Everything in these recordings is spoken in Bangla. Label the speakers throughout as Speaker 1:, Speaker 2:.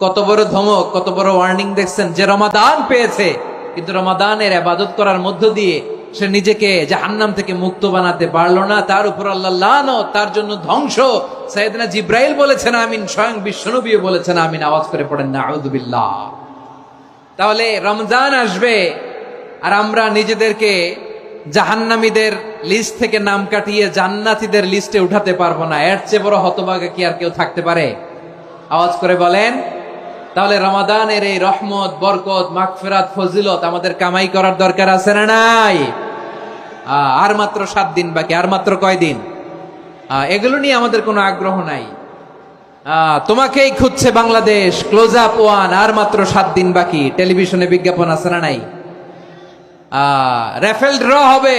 Speaker 1: কত বড় ধমক, কত বড় ওয়ার্নিং দেখছেন যে রমাদান পেয়েছে, কিন্তু রমাদানের ইবাদত করার মধ্য দিয়ে সে নিজেকে জাহান্নাম থেকে মুক্ত বানাতে পারলো না। তার উপর আল্লাহ লানত, তার জন্য ধ্বংস। সাইয়েদনা জিব্রাইল বলেছেন আমিন, স্বয়ং বিশ্বনবীও বলেছেন আমিন। আওয়াজ করে পড়েন নাউযু বিল্লাহ। তাহলে রমজান আসবে আর আমরা নিজেদেরকে জাহান্নামীদের লিস্ট থেকে নাম কাটিয়ে জান্নাতীদের লিস্টে উঠাতে পারবো না। এর চেয়ে বড় হতভাগা কি আর কেউ থাকতে পারে? আওয়াজ করে বলেন। তাহলে রমাদানের এই রহমত, বরকত, মাগফিরাত, ফজিলত আমাদের কামাই করার দরকার আছে না নাই? আর মাত্র 7 দিন বাকি। আর মাত্র কয় দিন? এগুলো নিয়ে আমাদের কোনো আগ্রহ নাই। তোমাকেই খুঁজছে বাংলাদেশ, ক্লোজ আপ ওয়ান, আর মাত্র 7 দিন বাকি। টেলিভিশনে বিজ্ঞাপন আছে না নাই? রেফেল ড্র হবে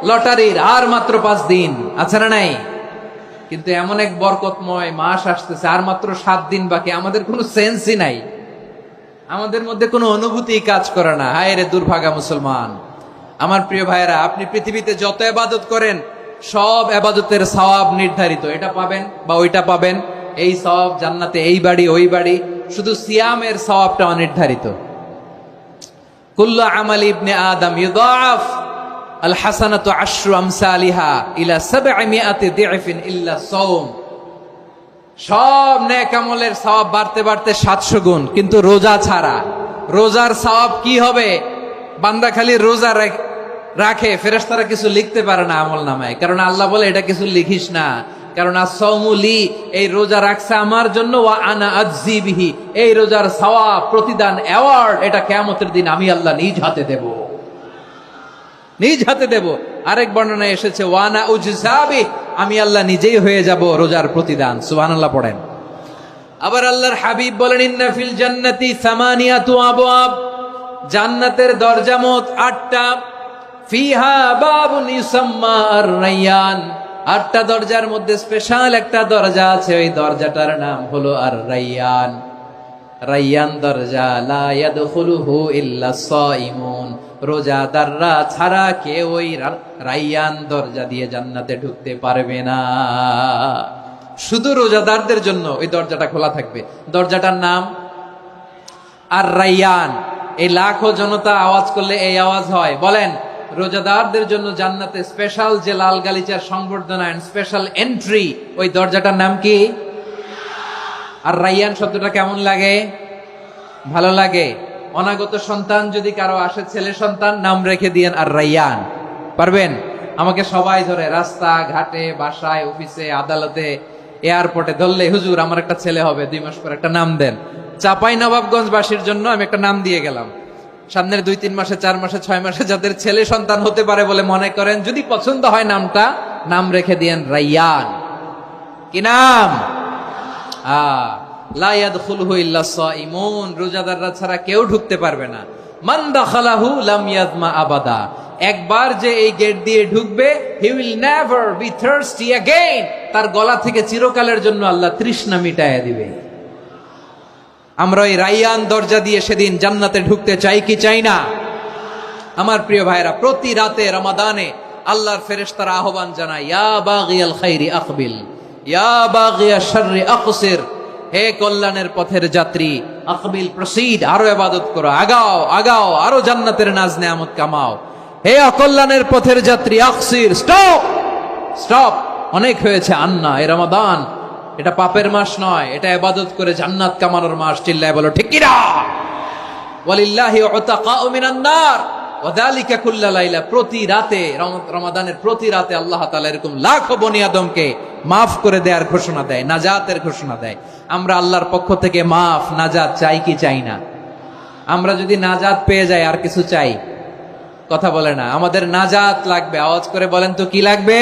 Speaker 1: লটারির, আর মাত্র 5 দিন, আছে না নাই? কিন্তু এমন এক বরকতময় মাস আসতেছে, আর মাত্র 7 দিন বাকি। আমাদের কোনো সেন্সই নাই, আমাদের মধ্যে কোনো অনুভূতি কাজ করে না। হায় রে দুর্ভাগা মুসলমান। আমার প্রিয় ভাইয়েরা, আপনি পৃথিবীতে যত ইবাদত করেন সব ইবাদতের সওয়াব নির্ধারিত। এটা পাবেন বা ওইটা পাবেন, এই সওয়াব জান্নাতে, এই বাড়ি ওই বাড়ি। শুধু সিয়ামের সওয়াবটা অনির্ধারিত। কুল্লু আমাল ইবনে আদম ইউদাফ আল হাসানাতু আশরু আমসালিহা ইলা 700 দি'ফিন ইল্লা সাওম। সব নেক আমলের সওয়াব বাড়তে বাড়তে 700 গুণ, কিন্তু রোজা ছাড়া। রোজার সওয়াব কি হবে? বান্দা খালি রোজা রাখে, ফেরেশতারা কিছু লিখতে পারে না আমলনামায়, কারণ আল্লাহ বলে এটা কিছু লিখিস না, কারণ আস-সাওমু লি, এই রোজা রাখছে আমার জন্য, ওয়া আনা আজজি বিহি, এই রোজার সওয়াব, প্রতিদান, অ্যাওয়ার্ড, এটা কিয়ামতের দিন আমি আল্লাহ নিজ হাতে দেব, নিজ হাতে দেব। আরেক বর্ণনায় এসেছে ওয়ানা উজজাবি, আমি আল্লাহ নিজেই হয়ে যাব রোজার প্রতিদান। সুবহানাল্লাহ পড়েন। আবার আল্লাহর হাবিব বলেন ইন্না ফিল জান্নাতি সামানিয়াতু আবওয়াব, জান্নাতের দরজা মোট 8টা। ফিহা বাবুন ইউসাম্মা আর-রায়্যান, 8টা দরজার মধ্যে স্পেশাল একটা দরজা আছে, ওই দরজাটার নাম হলো আর-রায়্যান। রায়্যান দরজা, লা ইয়াদখুলুহু ইল্লা সাইমুন, রোজাদাররা ছাড়া কেউ ওই রায়্যান দরজা দিয়ে জান্নাতে ঢুকতে পারবে না। শুধু রোজাদারদের জন্য ওই দরজাটা খোলা থাকবে। দরজাটার নাম আর-রায়্যান। এই লাখো জনতা আওয়াজ করলে এই আওয়াজ হয়। বলেন, রোজাদারদের জন্য জান্নাতে স্পেশাল যে লাল গালিচার সংবর্ধনা এন্ড স্পেশাল এন্ট্রি, ওই দরজাটার নাম কি? আর-রায়্যান শব্দটা কেমন লাগে? ভালো লাগে। অনাগত সন্তান যদি কারো আসে, ছেলে সন্তান, নাম রেখে দিয়েন আর-রায়্যান। পারবেন? আমাকে সবাই ধরে রাস্তা ঘাটে, বাসায়, অফিসে, আদালতে, এয়ারপোর্টে ধরলে, হুজুর আমার একটা ছেলে হবে 2 মাস পর, একটা নাম দেন। চাঁপাইনবাবগঞ্জবাসীর জন্য আমি একটা নাম দিয়ে গেলাম। সামনের 2-3 মাসে, 4 মাসে, 6 মাসে যাদের ছেলে সন্তান হতে পারে বলে মনে করেন, যদি পছন্দ হয় নামটা, নাম রেখে দিয়েন রায়্যান। কি নাম? লা ইয়াদখুলুহু ইল্লা সাইমুন, রোজাদাররা ছাড়া কেউ ঢুকতে পারবে না। মান দাখালাহু লাম ইয়াজমা আবাদা, একবার যে এই গেট দিয়ে ঢুকবে, he will never be thirsty again, তার গলা থেকে চিরকালের জন্য আল্লাহ তৃষ্ণা মিটায়া দিবে। আমরা ওই রায়্যান দরজা দিয়ে সেদিন জান্নাতে ঢুকতে চাই কি চাই না? আমার প্রিয় ভাইরা, প্রতি রাতে রমাদানে আল্লাহর ফেরেশতারা আহ্বান জানায়, ইয়া বাগিয়াল খাইরি আকবিল, ইয়া বাগিয়াশ শাররি আকসির, হে কল্যাণের পথের যাত্রী, আকবিল, প্রসিড, আরো ইবাদত করো, আগাও আগাও, আরো জান্নাতের নাজ নেয়ামত কামাও। হে অকল্যাণের পথের যাত্রী, আকসির, স্টপ স্টপ, অনেক হয়েছে। আন্না, এ রমাদান এটা পাপের মাস নয়, এটা ইবাদত করে জান্নাত কামানোর মাস। চিল্লায় বলো ঠিক কি না? ওয়ালিল্লাহি উতাকাউ মিনান নার ওয়া যালিকা কুল্লা লাইলা, প্রতি রাতে, রমাদানের প্রতি রাতে আল্লাহ তাআলা এরকম লাখো বনি আদমকে মাফ করে দেওয়ার ঘোষণা দেয়, নাজাতের ঘোষণা দেয়। আমরা আল্লাহর পক্ষ থেকে মাফ, নাজাত চাই কি চাই না? আমরা যদি নাজাত পেয়ে যাই, আর কিছু চাই? কথা বলে না। আমাদের নাজাত লাগবে। আওয়াজ করে বলেন তো কি লাগবে?